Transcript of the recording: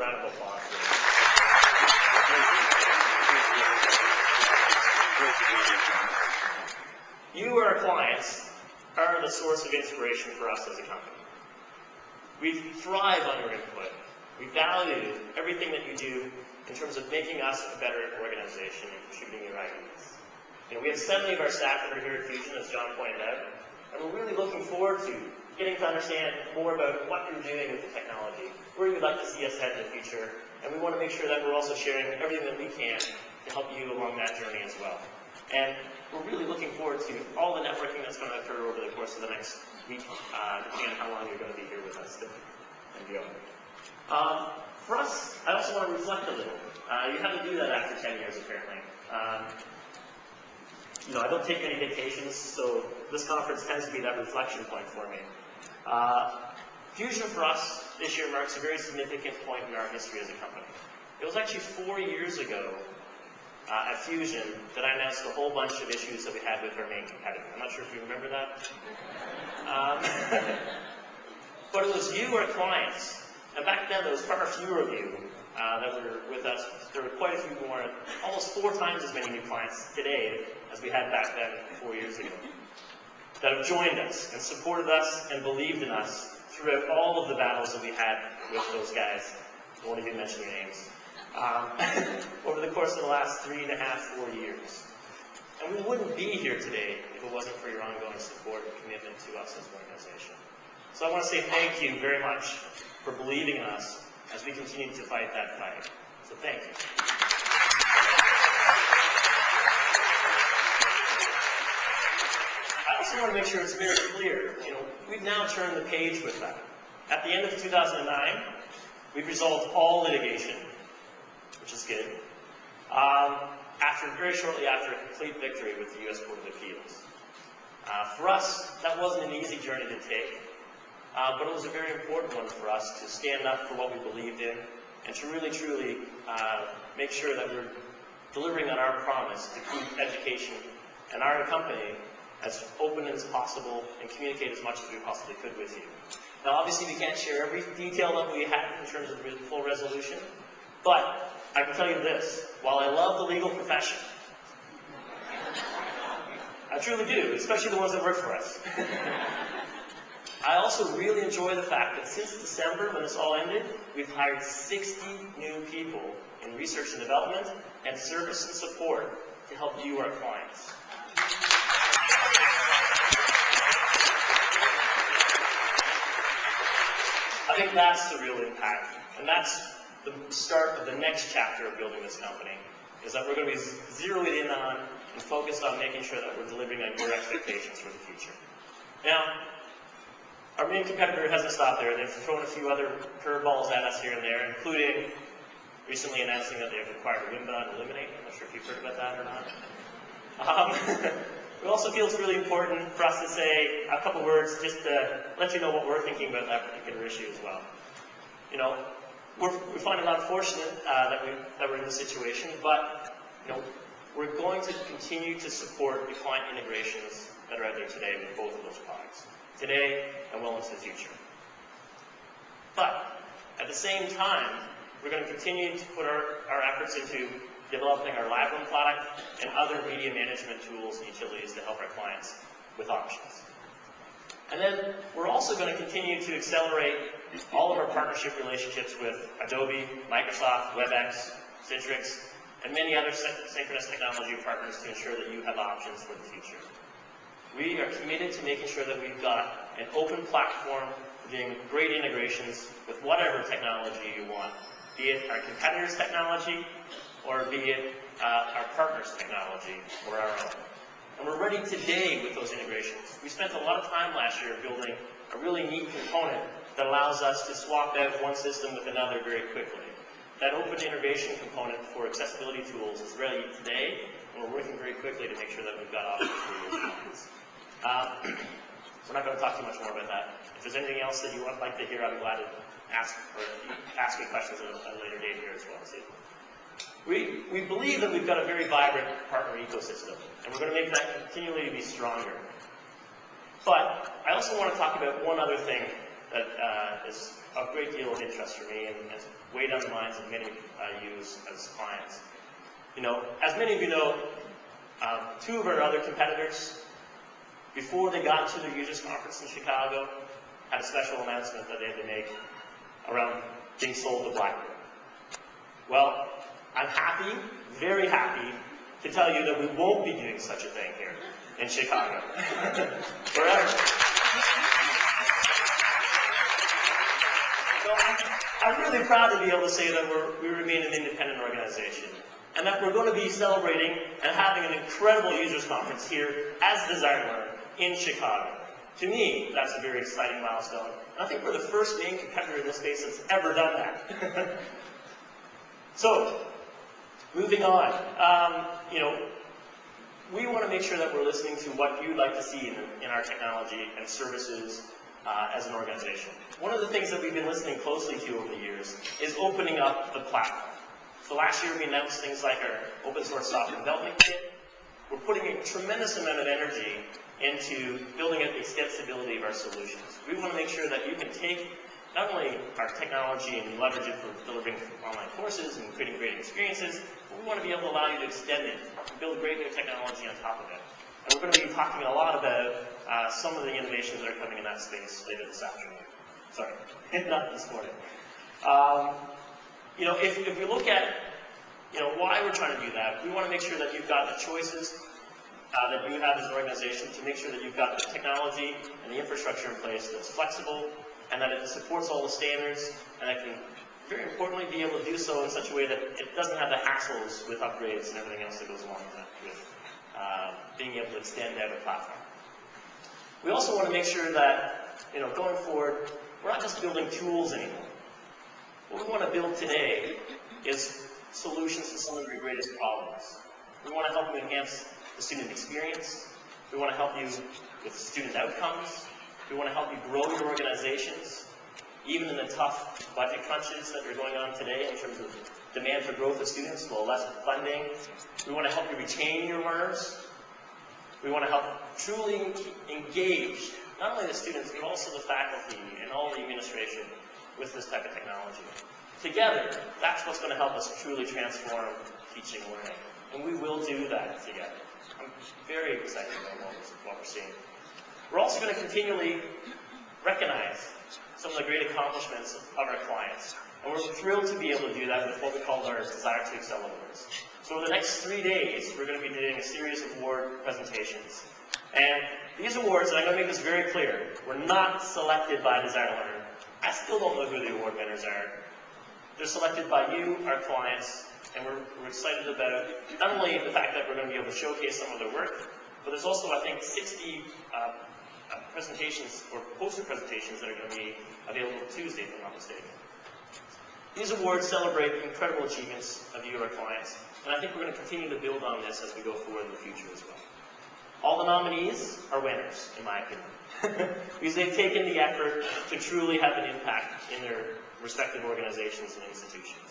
round of applause. You, our clients, are the source of inspiration for us as a company. We thrive on your input. We value everything that you do in terms of making us a better organization and contributing your ideas. We have 70 of our staff that are here at Fusion, as John pointed out, and we're really looking forward to getting to understand more about what you're doing with the technology, where you'd like to see us head in the future, and we want to make sure that we're also sharing everything that we can to help you along that journey as well. And we're really looking forward to all the networking that's going to occur over the course of the next week, depending on how long you're going to be here with us and beyond. For us, I also want to reflect a little. You have to do that after 10 years, apparently. I don't take many vacations, so this conference tends to be that reflection point for me. Fusion for us this year marks a very significant point in our history as a company. It was actually 4 years ago at Fusion that I announced a whole bunch of issues that we had with our main competitor. I'm not sure if you remember that. But it was you, our clients, and back then there was far fewer of you that were with us. There were quite a few more, almost 4 times as many new clients today as we had back then 4 years ago, that have joined us and supported us and believed in us throughout all of the battles that we had with those guys. I won't even mention your names. Over the course of the last 3.5, 4 years. And we wouldn't be here today if it wasn't for your ongoing support and commitment to us as an organization. So I want to say thank you very much for believing in us as we continue to fight that fight. So thank you. I also want to make sure it's very clear, we've now turned the page with that. At the end of 2009, we've resolved all litigation, which is good, very shortly after a complete victory with the U.S. Court of Appeals. For us, that wasn't an easy journey to take, but it was a very important one for us to stand up for what we believed in and to really, truly make sure that we're delivering on our promise to keep education and our company as open as possible and communicate as much as we possibly could with you. Now, obviously, we can't share every detail that we had in terms of the full resolution, but I can tell you this, while I love the legal profession, I truly do, especially the ones that work for us. I also really enjoy the fact that since December, when this all ended, we've hired 60 new people in research and development and service and support to help you, our clients. I think that's the real impact, and that's the start of the next chapter of building this company, is that we're going to be zeroed in on and focused on making sure that we're delivering on your expectations for the future. Now, our main competitor hasn't stopped there. They've thrown a few other curveballs at us here and there, including recently announcing that they've acquired Wimba and Eliminate. I'm not sure if you've heard about that or not. We also feel it's really important for us to say a couple words just to let you know what we're thinking about that particular issue as well. We find it unfortunate that we're in this situation, but we're going to continue to support the client integrations that are out there today with both of those products, today and well into the future. But at the same time, we're going to continue to put our efforts into developing our lab room product and other media management tools and utilities to help our clients with options. And then we're also going to continue to accelerate all of our partnership relationships with Adobe, Microsoft, WebEx, Citrix, and many other synchronous technology partners to ensure that you have options for the future. We are committed to making sure that we've got an open platform for doing great integrations with whatever technology you want, be it our competitors' technology or be it our partners' technology or our own. And we're ready today with those integrations. We spent a lot of time last year building a really neat component that allows us to swap out one system with another very quickly. That open integration component for accessibility tools is ready today, and we're working very quickly to make sure that we've got options for your clients. We're not going to talk too much more about that. If there's anything else that you would like to hear, I'm glad to ask you questions at a later date here as well. So we believe that we've got a very vibrant partner ecosystem, and we're going to make that continually be stronger. But I also want to talk about one other thing that is of great deal of interest for me and has weighed on the minds of many you as clients. You know, as many of you know, two of our other competitors, before they got to their users conference in Chicago, had a special announcement that they had to make around being sold to BlackBerry. Well, I'm happy, very happy, to tell you that we won't be doing such a thing here in Chicago. Forever. So I'm really proud to be able to say that we remain an independent organization, and that we're going to be celebrating and having an incredible users conference here as Desire2Learn in Chicago. To me, that's a very exciting milestone. And I think we're the first main competitor in this space that's ever done that. So, moving on. You know, we want to make sure that we're listening to what you'd like to see in our technology and services as an organization. One of the things that we've been listening closely to over the years is opening up the platform. So last year we announced things like our open source software development kit. We're putting a tremendous amount of energy into building out the extensibility of our solutions. We want to make sure that you can take not only our technology and leverage it for delivering online courses and creating great experiences, but we want to be able to allow you to extend it and build great new technology on top of it. And we're going to be talking a lot about some of the innovations that are coming in that space later this afternoon. Sorry, not this morning. You know, if we look at, you know, why we're trying to do that, we want to make sure that you've got the choices that you have as an organization to make sure that you've got the technology and the infrastructure in place that's flexible and that it supports all the standards and that can, very importantly, be able to do so in such a way that it doesn't have the hassles with upgrades and everything else that goes along with that, with being able to extend out a platform. We also want to make sure that, you know, going forward, we're not just building tools anymore. What we want to build today is solutions to some of your greatest problems. We want to help you enhance the student experience. We want to help you with student outcomes. We want to help you grow your organizations, even in the tough budget crunches that are going on today in terms of demand for growth of students, well, less funding. We want to help you retain your learners. We want to help truly engage not only the students, but also the faculty and all the administration with this type of technology. Together, that's what's going to help us truly transform teaching and learning. And we will do that together. I'm very excited about what we're seeing. We're also going to continually recognize some of the great accomplishments of our clients. And we're thrilled to be able to do that with what we call our Desire2Excel Awards. So over the next 3 days, we're going to be doing a series of award presentations. And these awards, and I'm going to make this very clear, were not selected by Desire2Learn. I still don't know who the award winners are. They're selected by you, our clients, and we're excited about not only the fact that we're going to be able to showcase some of their work, but there's also, I think, 60 presentations or poster presentations that are going to be available Tuesday, if I'm not mistaken. These awards celebrate incredible achievements of you, our clients, and I think we're going to continue to build on this as we go forward in the future as well. All the nominees are winners, in my opinion, because they've taken the effort to truly have an impact in their respective organizations and institutions.